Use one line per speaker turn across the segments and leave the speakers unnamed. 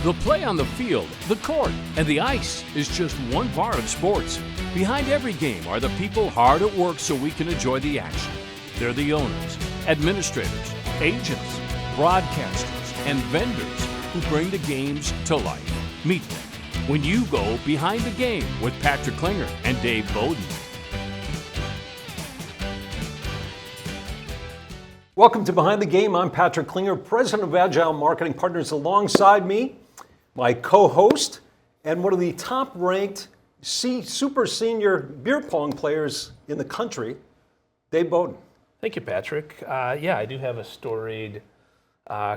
The play on the field, the court, and the ice is just one part of sports. Behind every game are the people hard at work so we can enjoy the action. They're the owners, administrators, agents, broadcasters, and vendors who bring the games to life. Meet them when you go Behind the Game with Patrick Klinger and Dave Boden.
Welcome to Behind the Game. I'm Patrick Klinger, president of Agile Marketing Partners. Alongside me, my co-host and one of the top-ranked super senior beer pong players in the country, Dave Boden.
Thank you, Patrick. Yeah, I do have a storied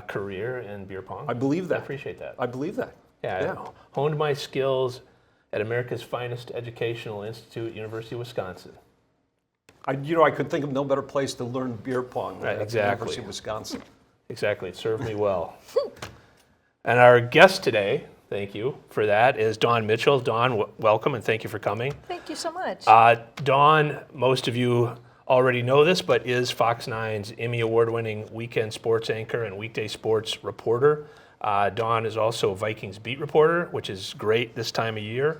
career in beer pong.
I believe that.
I appreciate that.
I believe that.
Yeah, I honed my skills at America's finest educational institute, University of Wisconsin.
I could think of no better place to learn beer pong than at the University of Wisconsin.
Exactly. It served me well. And our guest today, thank you for that, is Dawn Mitchell. Dawn, welcome and thank you for coming.
Thank you so much.
Dawn, most of you already know this, but is Fox 9's Emmy Award-winning weekend sports anchor and weekday sports reporter. Dawn is also a Vikings beat reporter, which is great this time of year,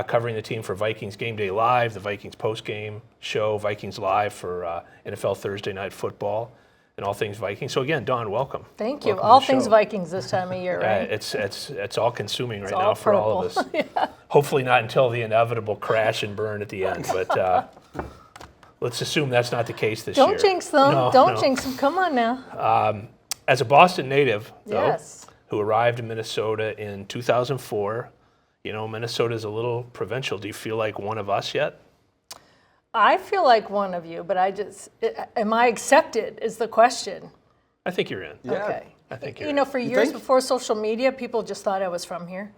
covering the team for Vikings Game Day Live, the Vikings post-game show, Vikings Live for NFL Thursday Night Football, and all things Vikings. So again, Dawn, welcome.
Thank you.
Welcome
All things Vikings this time of year, right?
It's all consuming right
all
now for all of us.
Yeah.
Hopefully not until the inevitable crash and burn at the end, but let's assume that's not the case this year.
Don't jinx them. Don't jinx them. Come on now.
As a Boston native, though,
Yes.
who arrived in Minnesota in 2004, Minnesota's a little provincial. Do you feel like one of us yet?
I feel like one of you, but am I accepted is the question.
I think you're in.
Yeah.
Okay.
I think you're in.
For years
think?
before social media, people just thought I was from here.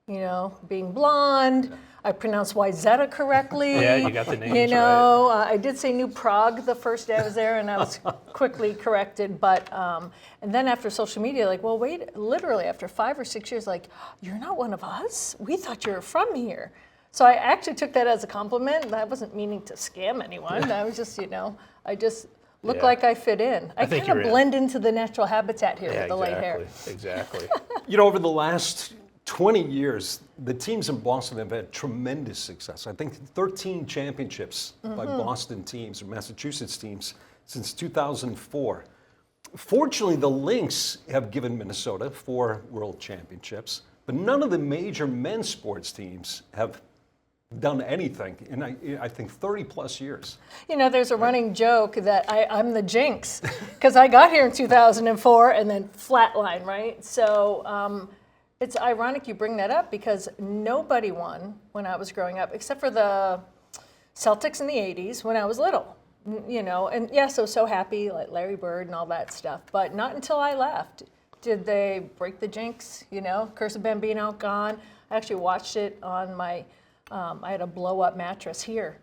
Being blonde, I pronounced Wyzetta correctly.
Yeah, you got the names right.
I did say New Prague the first day I was there, and I was quickly corrected. But and then after social media, wait, literally after 5 or 6 years, you're not one of us? We thought you were from here. So I actually took that as a compliment. I wasn't meaning to scam anyone. I was just, I just look like I fit in. I
think
kind of
you're
blend into the natural habitat here
Yeah,
with the light hair.
Exactly.
Over the last 20 years, the teams in Boston have had tremendous success. I think 13 championships by Boston teams or Massachusetts teams since 2004. Fortunately, the Lynx have given Minnesota 4 world championships, but none of the major men's sports teams have done anything in, I think, 30 plus years.
There's a running joke that I'm the jinx because I got here in 2004 and then flatline, right? So it's ironic you bring that up because nobody won when I was growing up except for the Celtics in the 80s when I was little, and yes, I was so happy, like Larry Bird and all that stuff, but not until I left did they break the jinx, Curse of Bambino, gone. I actually watched it on my I had a blow-up mattress here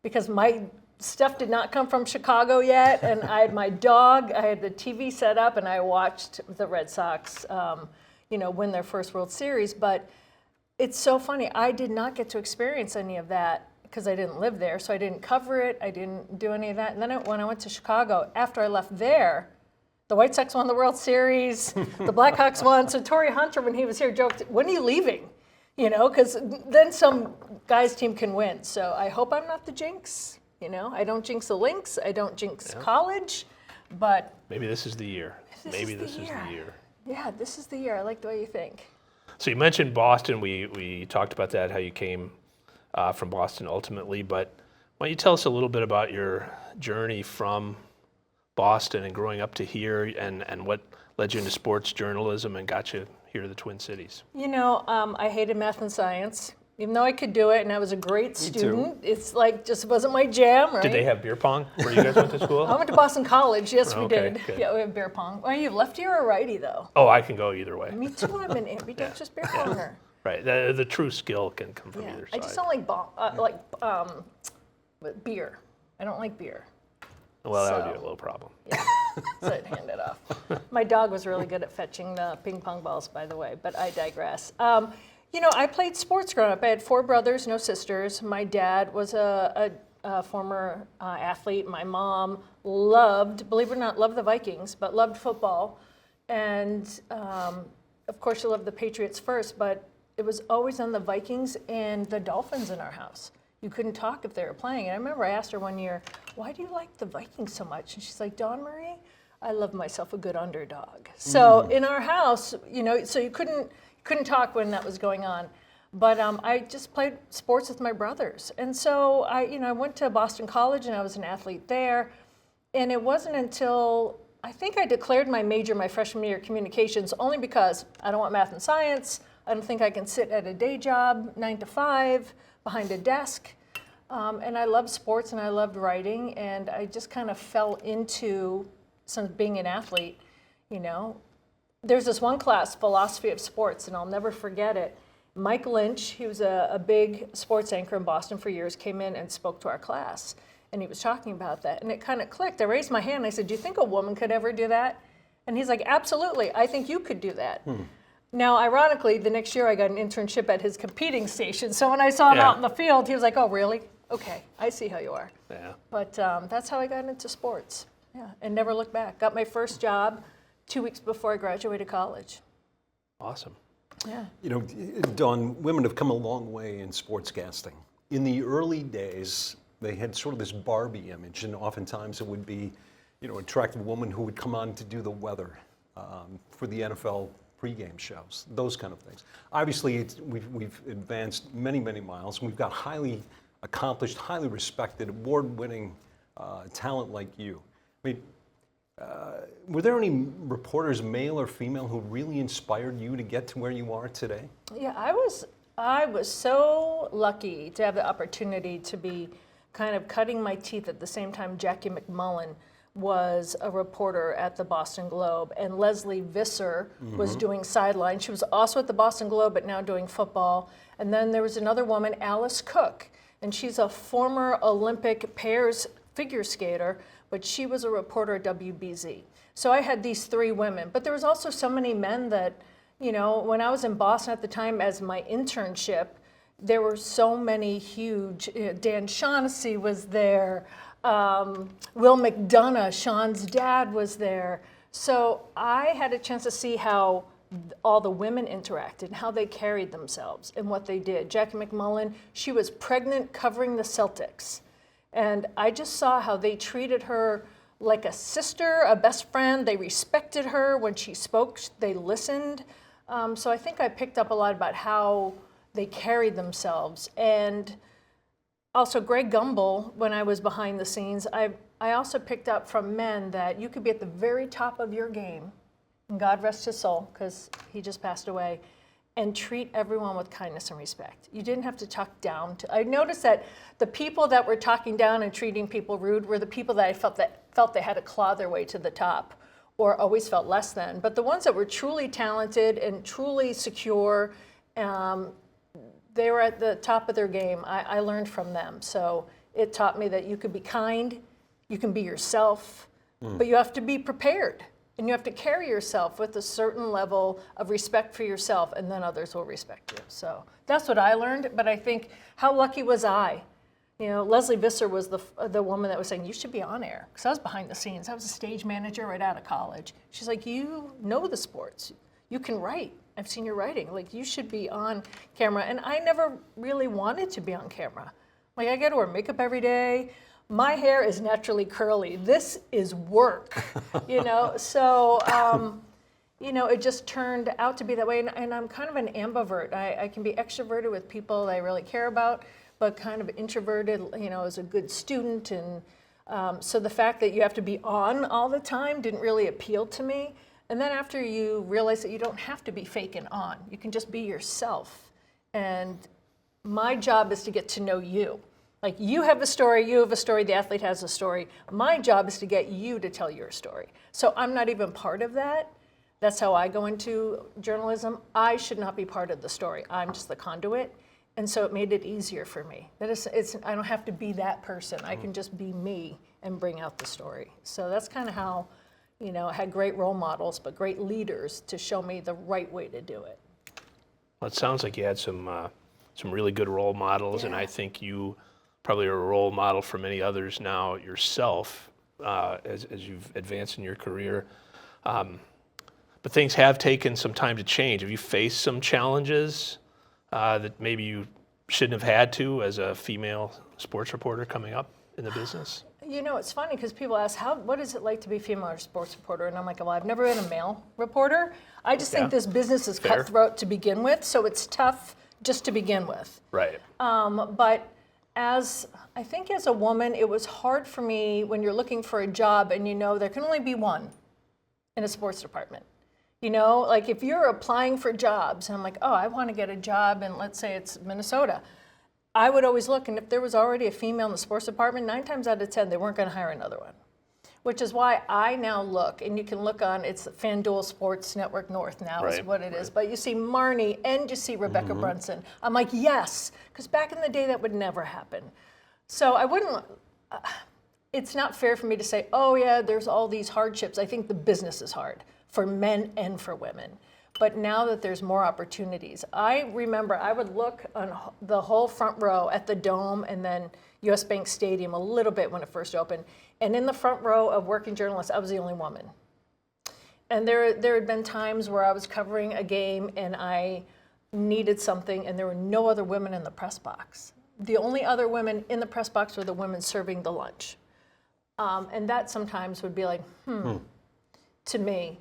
because my stuff did not come from Chicago yet, and I had my dog. I had the TV set up, and I watched the Red Sox, win their first World Series. But it's so funny. I did not get to experience any of that because I didn't live there, so I didn't cover it. I didn't do any of that. And then when I went to Chicago, after I left there, the White Sox won the World Series. The Blackhawks won. So Torrey Hunter, when he was here, joked, "When are you leaving?" Because then some guy's team can win. So I hope I'm not the jinx. I don't jinx the Lynx. I don't jinx college. But
maybe this is the year. Maybe this is the year.
Yeah, this is the year. I like the way you think.
So you mentioned Boston. We talked about that, how you came from Boston ultimately. But why don't you tell us a little bit about your journey from Boston and growing up to here and what led you into sports journalism and got you here to the Twin Cities?
I hated math and science, even though I could do it and I was a great student. It's just wasn't my jam, right?
Did they have beer pong where you guys went to school?
I went to Boston College. Yes, we did.
Good.
Yeah, we have beer pong. Are you lefty or a righty, though?
Oh, I can go either way.
Me too. I'm an ambidextrous beer ponger.
Right. The true skill can come from either side.
I just don't like beer. I don't like beer.
Well, that would be a little problem.
Yeah, so I'd hand it off. My dog was really good at fetching the ping pong balls, by the way, but I digress. I played sports growing up. I had 4 brothers, no sisters. My dad was a former athlete. My mom believe it or not, loved the Vikings, but loved football. And of course, you love the Patriots first, but it was always on the Vikings and the Dolphins in our house. You couldn't talk if they were playing. And I remember I asked her one year, why do you like the Vikings so much? And she's like, Dawn Marie, I love myself a good underdog. So in our house, you know, so you couldn't talk when that was going on. But I just played sports with my brothers. And so I went to Boston College and I was an athlete there. And it wasn't until I think I declared my major my freshman year, communications, only because I don't want math and science. I don't think I can sit at a day job, 9 to 5, behind a desk. And I loved sports and I loved writing. And I just kind of fell into being an athlete, you know. There's this one class, philosophy of sports, and I'll never forget it. Mike Lynch, he was a big sports anchor in Boston for years, came in and spoke to our class. And he was talking about that. And it kind of clicked. I raised my hand and I said, do you think a woman could ever do that? And he's like, absolutely. I think you could do that. Now, ironically, the next year I got an internship at his competing station. So when I saw him out in the field, he was like, oh, really? Okay, I see how you are.
Yeah.
But that's how I got into sports. Yeah, and never looked back. Got my first job 2 weeks before I graduated college.
Awesome.
Yeah.
You know, Dawn, women have come a long way in sportscasting. In the early days, they had sort of this Barbie image, and oftentimes it would be, you know, an attractive woman who would come on to do the weather for the NFL pregame shows, those kind of things. Obviously, we've advanced many, many miles, and we've got highly accomplished, highly respected, award-winning talent like you. I mean, were there any reporters, male or female, who really inspired you to get to where you are today?
Yeah, I was so lucky to have the opportunity to be kind of cutting my teeth at the same time Jackie McMullen was a reporter at the Boston Globe, and Leslie Visser was doing sideline. She was also at the Boston Globe, but now doing football. And then there was another woman, Alice Cook, and she's a former Olympic pairs figure skater, but she was a reporter at WBZ. So I had these three women, but there was also so many men that, you know, when I was in Boston at the time as my internship, there were so many huge, Dan Shaughnessy was there, Will McDonough, Sean's dad was there. So I had a chance to see how all the women interacted, how they carried themselves and what they did. Jackie McMullen, she was pregnant covering the Celtics. And I just saw how they treated her like a sister, a best friend. They respected her. When she spoke, they listened. So I think I picked up a lot about how they carried themselves. And also Greg Gumbel, when I was behind the scenes, I also picked up from men that you could be at the very top of your game, and God rest his soul, because he just passed away, and treat everyone with kindness and respect. You didn't have to talk down to. I noticed that the people that were talking down and treating people rude were the people that I felt they had to claw their way to the top, or always felt less than. But the ones that were truly talented and truly secure, they were at the top of their game. I learned from them. So it taught me that you could be kind, you can be yourself, but you have to be prepared. And you have to carry yourself with a certain level of respect for yourself, and then others will respect you. So that's what I learned. But I think, how lucky was I? You know, Leslie Visser was the woman that was saying, you should be on air. Because I was behind the scenes. I was a stage manager right out of college. She's like, you know the sports. You can write. I've seen your writing. Like, you should be on camera. And I never really wanted to be on camera. Like, I got to wear makeup every day. My hair is naturally curly. This is work, you know? So, you know, it just turned out to be that way. And I'm kind of an ambivert. I can be extroverted with people I really care about, but kind of introverted, you know, as a good student. And so the fact that you have to be on all the time didn't really appeal to me. And then after you realize that you don't have to be fake and on, you can just be yourself. And my job is to get to know you. Like, you have a story, the athlete has a story. My job is to get you to tell your story. So I'm not even part of that. That's how I go into journalism. I should not be part of the story. I'm just the conduit. And so it made it easier for me. I don't have to be that person. I can just be me and bring out the story. So that's kind of how, you know, I had great role models, but great leaders to show me the right way to do it.
Well, it sounds like you had some really good role models, and I think you probably are a role model for many others now yourself as you've advanced in your career. but things have taken some time to change. Have you faced some challenges that maybe you shouldn't have had to as a female sports reporter coming up in the business?
You know, it's funny because people ask, what is it like to be a female sports reporter? And I'm like, well, I've never been a male reporter. I just think this business is cutthroat to begin with, so it's tough just to begin with.
Right.
But I think as a woman, it was hard for me when you're looking for a job and you know there can only be one in a sports department. You know, like if you're applying for jobs, and I'm like, oh, I want to get a job in, let's say it's Minnesota. I would always look, and if there was already a female in the sports department, 9 times out of 10, they weren't going to hire another one. Which is why I now look, and you can look on, it's FanDuel Sports Network North now is what it is, but you see Marnie and you see Rebecca Brunson. I'm like, yes, because back in the day that would never happen. So I wouldn't, it's not fair for me to say, oh yeah, there's all these hardships. I think the business is hard for men and for women. But now that there's more opportunities, I remember I would look on the whole front row at the Dome and then US Bank Stadium a little bit when it first opened. And in the front row of working journalists, I was the only woman. And there had been times where I was covering a game and I needed something and there were no other women in the press box. The only other women in the press box were the women serving the lunch. And that sometimes would be like, to me.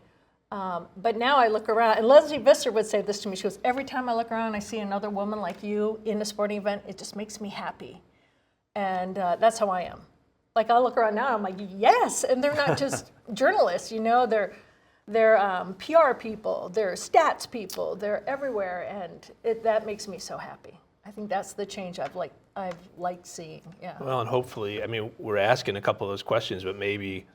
But now I look around, and Leslie Visser would say this to me. She goes, every time I look around and I see another woman like you in a sporting event, it just makes me happy. And that's how I am. Like I look around now, I'm like, yes, and they're not just journalists, you know, they're PR people, they're stats people, they're everywhere, and that makes me so happy. I think that's the change I've liked seeing, yeah.
Well, and hopefully, I mean, we're asking a couple of those questions, but maybe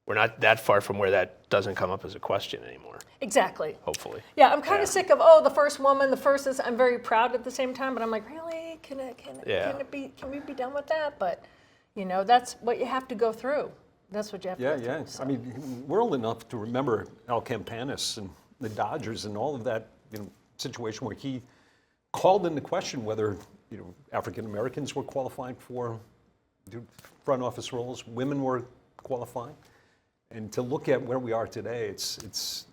we're not that far from where that doesn't come up as a question anymore.
Exactly.
Hopefully.
Yeah, I'm kind of sick of, the first woman, the first is, I'm very proud at the same time, but I'm like, really? Can we be done with that? But, you know, that's what you have to go through. That's what you have to go through.
Yeah.
So.
I mean, we're old enough to remember Al Campanis and the Dodgers and all of that, situation where he called into question whether, African Americans were qualified for front office roles, women were qualified. And to look at where we are today, it's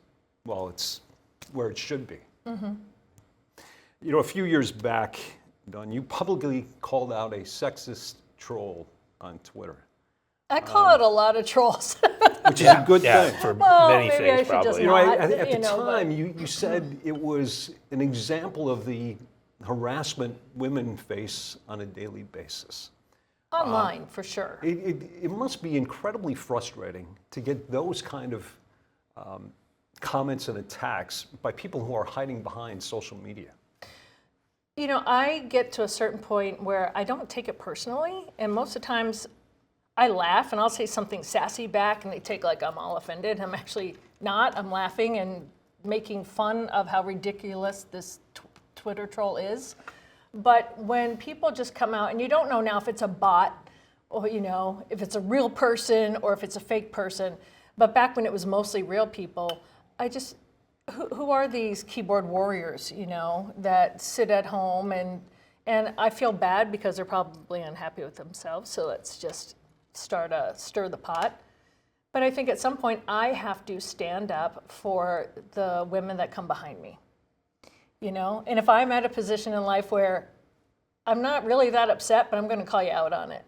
where it should be. Mm-hmm. A few years back, Dawn, you publicly called out a sexist troll on Twitter.
I call it a lot of trolls.
Which is a good thing.
For many
maybe
things,
I should just
probably.
not,
At the time, you said it was an example of the harassment women face on a daily basis.
Online, for sure.
It must be incredibly frustrating to get those kind of comments and attacks by people who are hiding behind social media.
I get to a certain point where I don't take it personally, and most of the times I laugh and I'll say something sassy back and they take like I'm all offended. I'm actually not. I'm laughing and making fun of how ridiculous this Twitter troll is. But when people just come out, and you don't know now if it's a bot or, if it's a real person or if it's a fake person. But back when it was mostly real people, who are these keyboard warriors, that sit at home and I feel bad because they're probably unhappy with themselves. So let's just stir the pot. But I think at some point I have to stand up for the women that come behind me. And if I'm at a position in life where I'm not really that upset, but I'm going to call you out on it.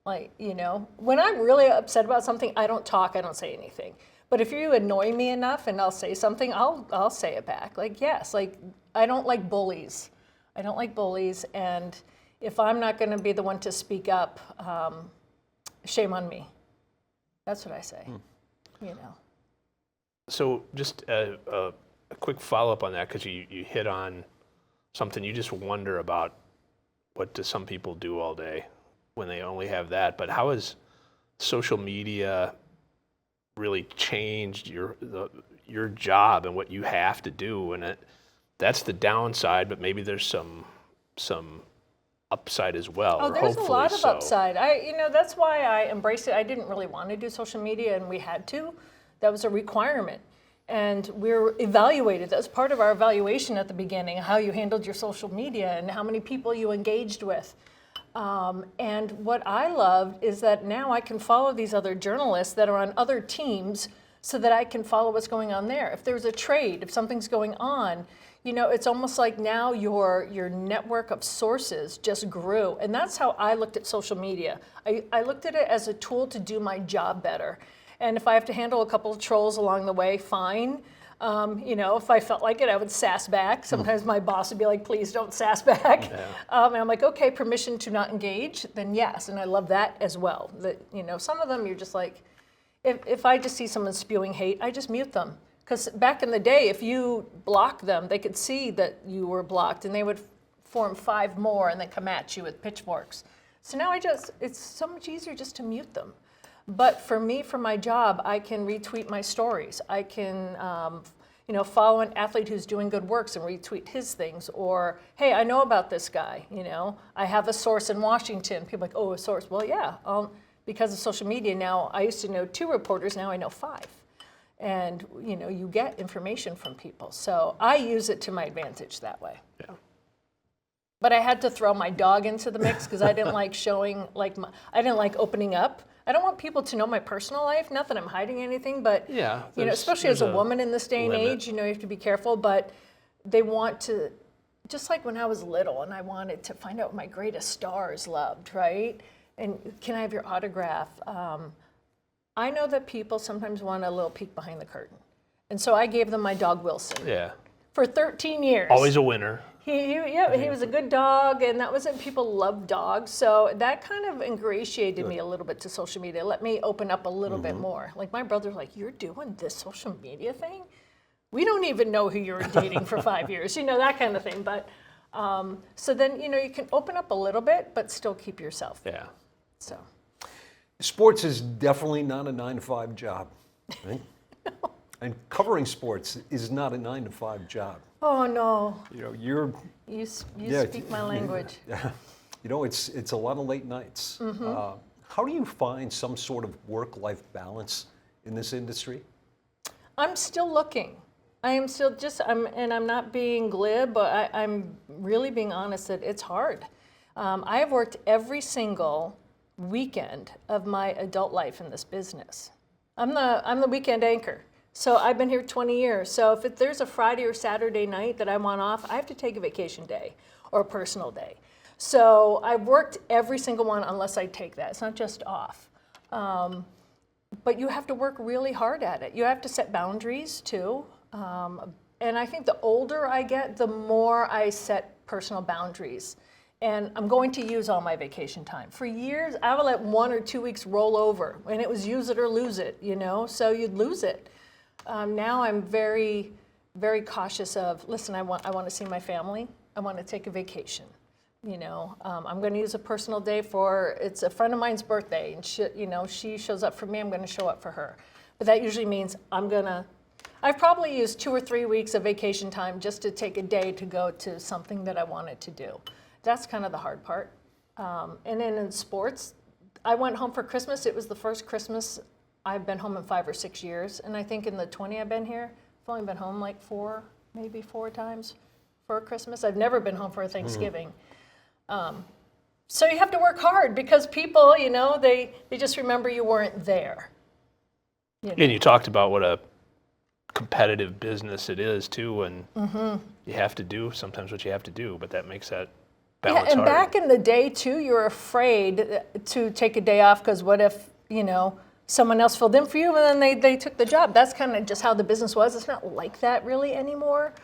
Like, when I'm really upset about something, I don't talk, I don't say anything. But if you annoy me enough and I'll say something, I'll say it back. Like, yes, like I don't like bullies. I don't like bullies. And if I'm not going to be the one to speak up, shame on me. That's what I say,
So just a quick follow-up on that, because you hit on something you just wonder about. What do some people do all day when they only have that? But how has social media really changed your job and what you have to do? And that's the downside, but maybe there's some upside as well.
Oh, there's a lot of
so.
upside. That's why I embraced it. I didn't really want to do social media, and we had to. That was a requirement. And we're evaluated. That was part of our evaluation at the beginning, how you handled your social media and how many people you engaged with. And what I loved is that now I can follow these other journalists that are on other teams so that I can follow what's going on there. If there's a trade, if something's going on, it's almost like now your network of sources just grew. And that's how I looked at social media. I looked at it as a tool to do my job better. And if I have to handle a couple of trolls along the way, fine. If I felt like it, I would sass back. Sometimes my boss would be like, please don't sass back. Yeah. And I'm like, okay, permission to not engage, then yes. And I love that as well. That, some of them you're just like, if I just see someone spewing hate, I just mute them. Because back in the day, if you block them, they could see that you were blocked and they would form 5 more and then come at you with pitchforks. So now it's so much easier just to mute them. But for me, for my job, I can retweet my stories. I can, follow an athlete who's doing good works and retweet his things. Or, hey, I know about this guy. I have a source in Washington. People are like, oh, a source. Well, yeah, because of social media now, I used to know 2 reporters. Now I know 5. And, you get information from people. So I use it to my advantage that way.
Yeah.
But I had to throw my dog into the mix because I didn't like showing, I didn't like opening up. I don't want people to know my personal life. Not that I'm hiding anything, but especially as a woman in this day and age, you have to be careful. But they want to, just like when I was little and I wanted to find out what my greatest stars loved, right? And can I have your autograph? I know that people sometimes want a little peek behind the curtain, and so I gave them my dog Wilson.
Yeah.
For 13 years.
Always a winner.
He was a good dog, and that was it. People love dogs, so that kind of ingratiated me a little bit to social media. Let me open up a little bit more. Like my brother's like, you're doing this social media thing? We don't even know who you were dating for 5 years, that kind of thing. But so then you can open up a little bit, but still keep yourself.
Yeah.
So.
Sports is definitely not a 9-to-5 job, right? No. And covering sports is not a 9-to-5 job.
Oh no!
You
speak my language.
Yeah, it's a lot of late nights. Mm-hmm. How do you find some sort of work-life balance in this industry?
I'm still looking. I am still I'm not being glib, but I'm really being honest that it's hard. I have worked every single weekend of my adult life in this business. I'm the weekend anchor. So I've been here 20 years. So if there's a Friday or Saturday night that I want off, I have to take a vacation day or a personal day. So I've worked every single one unless I take that. It's not just off. But you have to work really hard at it. You have to set boundaries too. And I think the older I get, the more I set personal boundaries. And I'm going to use all my vacation time. For years, I would let 1 or 2 weeks roll over, and it was use it or lose it, so you'd lose it. Now I'm very, very cautious of, listen, I want to see my family. I want to take a vacation. I'm going to use a personal day it's a friend of mine's birthday, and she shows up for me, I'm going to show up for her. But that usually means I've probably used 2 or 3 weeks of vacation time just to take a day to go to something that I wanted to do. That's kind of the hard part. And then in sports, I went home for Christmas. It was the first Christmas I've been home in 5 or 6 years. And I think in the 20 I've been here, I've only been home like 4 times for Christmas. I've never been home for a Thanksgiving. So you have to work hard because people, they just remember you weren't there.
And you talked about what a competitive business it is too, and you have to do sometimes what you have to do, but that makes that balance
and
hard.
Back in the day too, you were afraid to take a day off because what if someone else filled in for you and then they took the job. That's kind of just how the business was. It's not like that really anymore.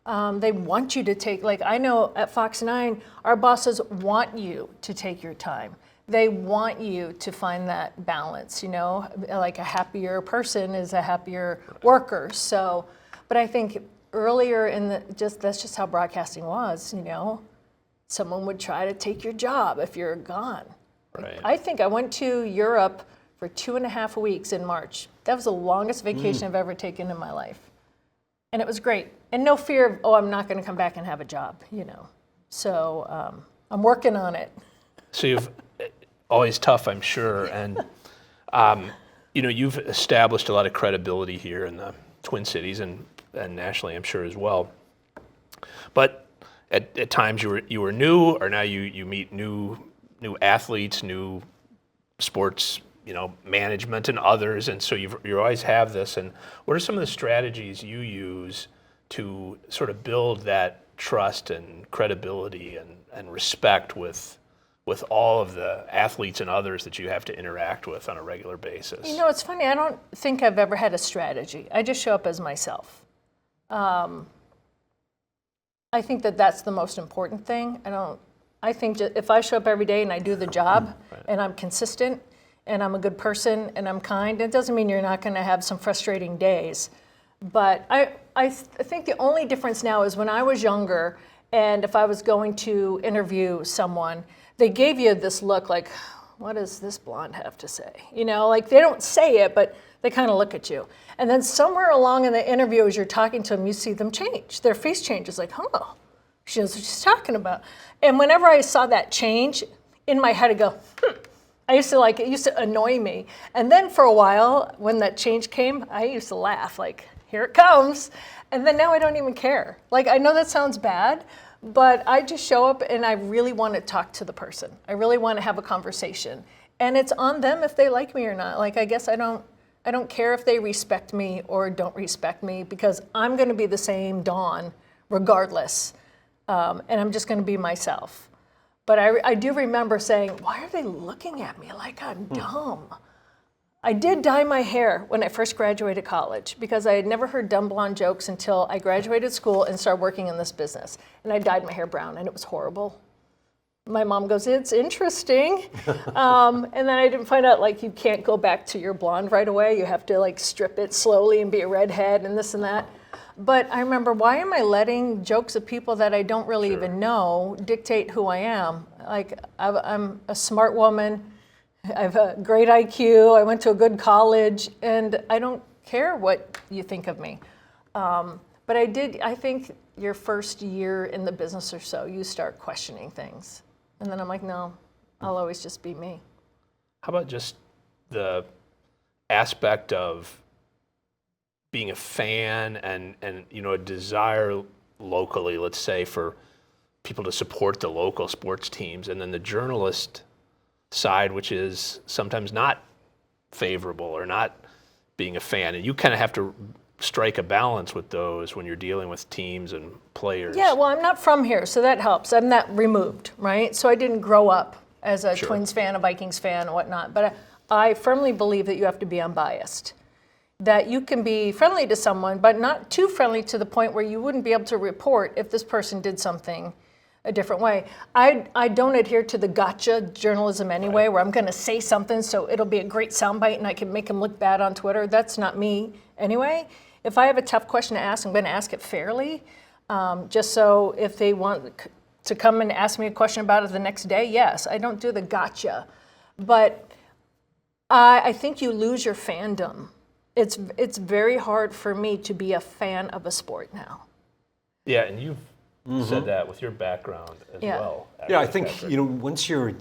They want you to take, I know at Fox 9, our bosses want you to take your time. They want you to find that balance, like a happier person is a happier worker. So, but I think earlier that's just how broadcasting was, someone would try to take your job if you're gone.
Right.
I think I went to Europe for 2.5 weeks in March. That was the longest vacation I've ever taken in my life. And it was great. And no fear of, I'm not going to come back and have a job, So I'm working on it.
So you've always tough, I'm sure. And, you've established a lot of credibility here in the Twin Cities and nationally, I'm sure, as well. But at times you were new, or now you meet new athletes, new sports management and others, and so you always have this. And what are some of the strategies you use to sort of build that trust and credibility and respect with all of the athletes and others that you have to interact with on a regular basis?
It's funny. I don't think I've ever had a strategy. I just show up as myself. I think that's the most important thing. I think if I show up every day and I do the job and I'm consistent and I'm a good person and I'm kind, it doesn't mean you're not going to have some frustrating days. But I think the only difference now is when I was younger and if I was going to interview someone, they gave you this look like, what does this blonde have to say? Like they don't say it, but they kind of look at you. And then somewhere along in the interview, as you're talking to them, you see them change. Their face changes like, she knows what she's talking about. And whenever I saw that change, in my head I'd go, it used to annoy me. And then for a while, when that change came, I used to laugh like, here it comes. And then now I don't even care. Like, I know that sounds bad, but I just show up and I really want to talk to the person. I really want to have a conversation. And it's on them if they like me or not. Like, I guess I don't care if they respect me or don't respect me because I'm going to be the same Dawn regardless. And I'm just going to be myself. But I do remember saying, why are they looking at me like I'm dumb? I did dye my hair when I first graduated college because I had never heard dumb blonde jokes until I graduated school and started working in this business. And I dyed my hair brown and it was horrible. My mom goes, it's interesting. And then I didn't find out, like, you can't go back to your blonde right away. You have to, like, strip it slowly and be a redhead and this and that. But I remember, why am I letting jokes of people that I don't really even know dictate who I am? Like, I'm a smart woman. I have a great IQ. I went to a good college. And I don't care what you think of me. But I think your first year in the business or so, you start questioning things. And then I'm like, no, I'll always just be me.
How about just the aspect of being a fan and a desire locally, let's say, for people to support the local sports teams, and then the journalist side, which is sometimes not favorable or not being a fan, and you kind of have to strike a balance with those when you're dealing with teams and players.
Yeah, well, I'm not from here, so that helps. I'm not removed, right? So I didn't grow up as a Twins fan, a Vikings fan, and whatnot. But I firmly believe that you have to be unbiased. That you can be friendly to someone, but not too friendly to the point where you wouldn't be able to report if this person did something a different way. I don't adhere to the gotcha journalism anyway, where I'm going to say something so it'll be a great soundbite and I can make them look bad on Twitter. That's not me anyway. If I have a tough question to ask, I'm going to ask it fairly. Just so if they want to come and ask me a question about it the next day, yes. I don't do the gotcha. But I think you lose your fandom. It's very hard for me to be a fan of a sport now.
Yeah, and you've said that with your background as well.
Yeah, I think once you're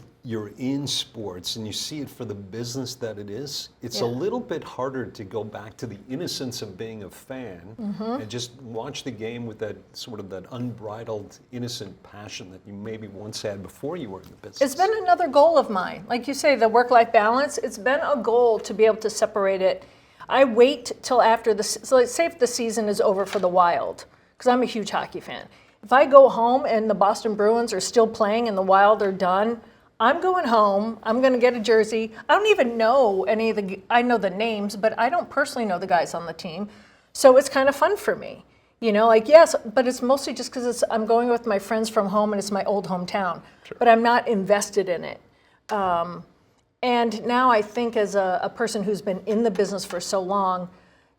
in sports and you see it for the business that it is, it's a little bit harder to go back to the innocence of being a fan and just watch the game with that sort of that unbridled, innocent passion that you maybe once had before you were in the business.
It's been another goal of mine. Like you say, the work-life balance, it's been a goal to be able to separate it. I wait till after so let's say if the season is over for the Wild, because I'm a huge hockey fan. If I go home and the Boston Bruins are still playing and the Wild are done, I'm going home. I'm going to get a jersey. I don't even know any of I know the names, but I don't personally know the guys on the team. So it's kind of fun for me. Yes, but it's mostly just because I'm going with my friends from home and it's my old hometown. Sure. But I'm not invested in it. And now I think as a person who's been in the business for so long,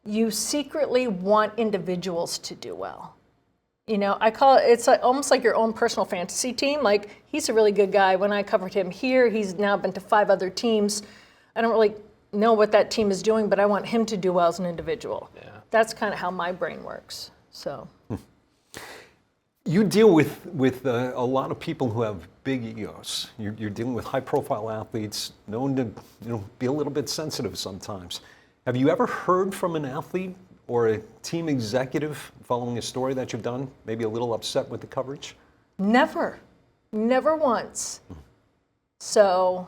you secretly want individuals to do well. I call it's almost like your own personal fantasy team. Like, he's a really good guy. When I covered him here, he's now been to 5 other teams. I don't really know what that team is doing, but I want him to do well as an individual. Yeah. That's kind of how my brain works. So.
You deal with a lot of people who have big egos. You're dealing with high-profile athletes, known to be a little bit sensitive sometimes. Have you ever heard from an athlete or a team executive following a story that you've done, maybe a little upset with the coverage?
Never once. So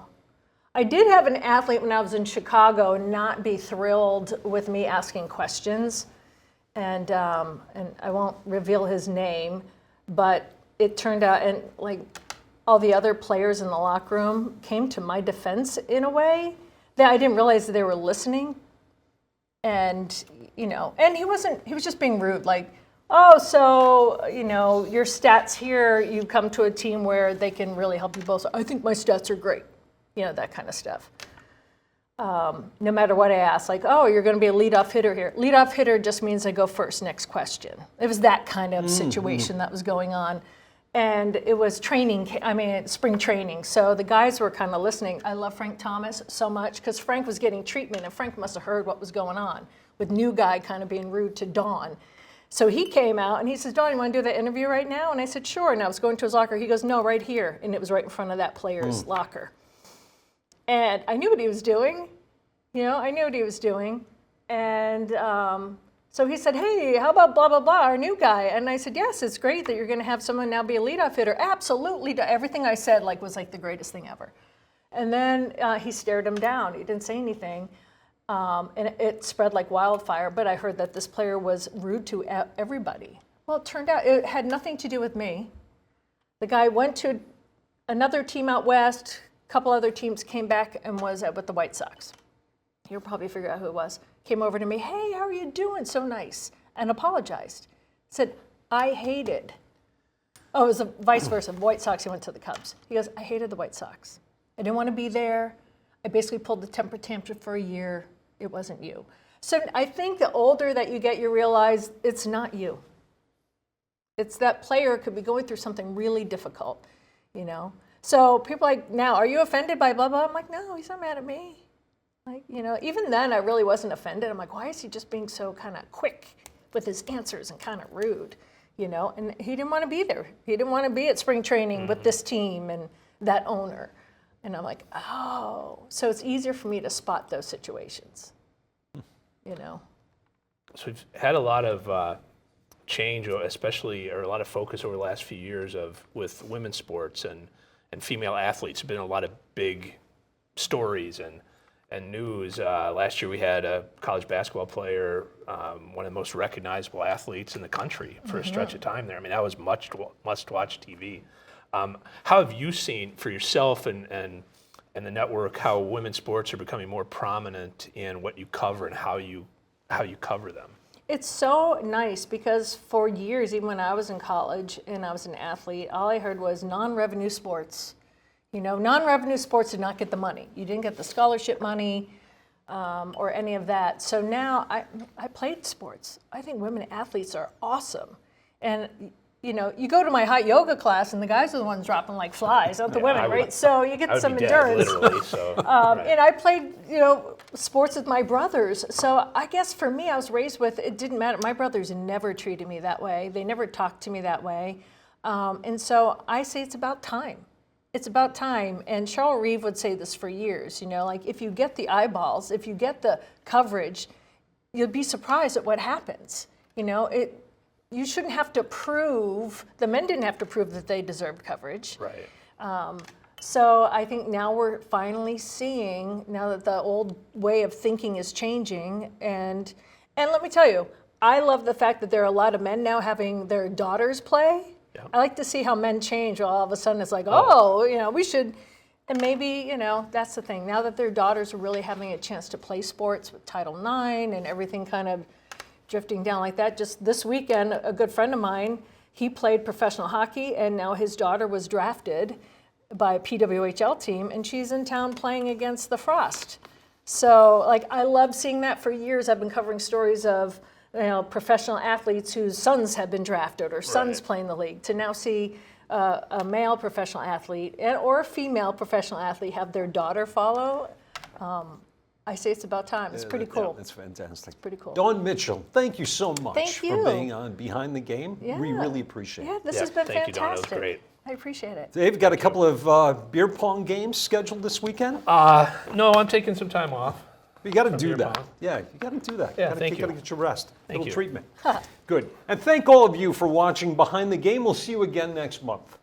I did have an athlete when I was in Chicago not be thrilled with me asking questions, and I won't reveal his name, but it turned out, and like all the other players in the locker room came to my defense in a way that I didn't realize that they were listening. And, you know, and he was just being rude, like, oh, so, you know, your stats here, you come to a team where they can really help you both. I think my stats are great, you know, that kind of stuff. No matter what I ask, like, oh, you're going to be a leadoff hitter here. Leadoff hitter just means I go first, next question. It was that kind of situation that was going on. And it was spring training. So the guys were kind of listening. I love Frank Thomas so much because Frank was getting treatment, and Frank must have heard what was going on with new guy kind of being rude to Dawn. So he came out and he says, Dawn, you want to do that interview right now? And I said, sure. And I was going to his locker. He goes, no, right here. And it was right in front of that player's locker. And I knew what he was doing. You know, I knew what he was doing. And so he said, hey, how about blah, blah, blah, our new guy? And I said, yes, it's great that you're going to have someone now be a leadoff hitter. Absolutely. Everything I said was the greatest thing ever. And then he stared him down. He didn't say anything. And it spread like wildfire. But I heard that this player was rude to everybody. Well, it turned out it had nothing to do with me. The guy went to another team out west. A couple other teams, came back and was with the White Sox. You'll probably figure out who it was. Came over to me, hey, how are you doing? So nice. And apologized. Said, I hated. Oh, it was a vice versa. White Sox, he went to the Cubs. He goes, I hated the White Sox. I didn't want to be there. I basically pulled the temper tantrum for a year. It wasn't you. So I think the older that you get, you realize it's not you. It's that player could be going through something really difficult, you know. So people are like, now, are you offended by blah, blah? I'm like, no, he's not mad at me. Like, you know, even then I really wasn't offended. I'm like, why is he just being so kind of quick with his answers and kind of rude, you know? And he didn't want to be there. He didn't want to be at spring training with this team and that owner. And I'm like, oh. So it's easier for me to spot those situations, you know?
So we've had a lot of change, especially, or a lot of focus over the last few years with women's sports and female athletes. There's been a lot of big stories and news. Last year we had a college basketball player, one of the most recognizable athletes in the country for a stretch of time there. I mean, that was must-watch TV. How have you seen for yourself and the network how women's sports are becoming more prominent in what you cover and how you cover them?
It's so nice because for years, even when I was in college and I was an athlete, all I heard was non-revenue sports. You know, non-revenue sports did not get the money. You didn't get the scholarship money or any of that. So now I played sports. I think women athletes are awesome. And, you know, you go to my hot yoga class and the guys are the ones dropping like flies, not the women, right? So you get some endurance.
Literally, so,
and I played, you know, sports with my brothers. So I guess for me, I was raised with, it didn't matter. My brothers never treated me that way. They never talked to me that way. And so I say it's about time. It's about time. And Cheryl Reeve would say this for years, you know, like if you get the eyeballs, if you get the coverage, you'll be surprised at what happens. You know, you shouldn't have to prove, the men didn't have to prove that they deserved coverage.
right.
So I think now we're finally seeing, now that the old way of thinking is changing, and let me tell you, I love the fact that there are a lot of men now having their daughters play.
Yep.
I like to see how men change. All of a sudden it's like, oh, you know, we should, and maybe, you know, that's the thing. Now that their daughters are really having a chance to play sports with Title IX and everything kind of drifting down like that. Just this weekend, a good friend of mine, he played professional hockey, and now his daughter was drafted by a PWHL team, and she's in town playing against the Frost. So, like, I love seeing that. For years I've been covering stories of, you know, professional athletes whose sons have been drafted or sons playing the league, to now see a male professional athlete or a female professional athlete have their daughter follow. I say it's about time. It's pretty cool.
Yeah, it's fantastic.
It's pretty cool.
Dawn Mitchell, thank you so much
Thank you.
for being on Behind the Game.
Yeah.
We really appreciate
Yeah,
it.
this has been
thank you, Dawn. That was
fantastic.
great.
I appreciate it.
They've got a couple of beer pong games scheduled this weekend.
No, I'm taking some time off.
You got to do
beer
that.
pong.
Yeah, you got to do that.
Yeah,
you
thank you.
got to get your rest.
Thank
Little
you.
treatment. Good. And thank all of you for watching Behind the Game. We'll see you again next month.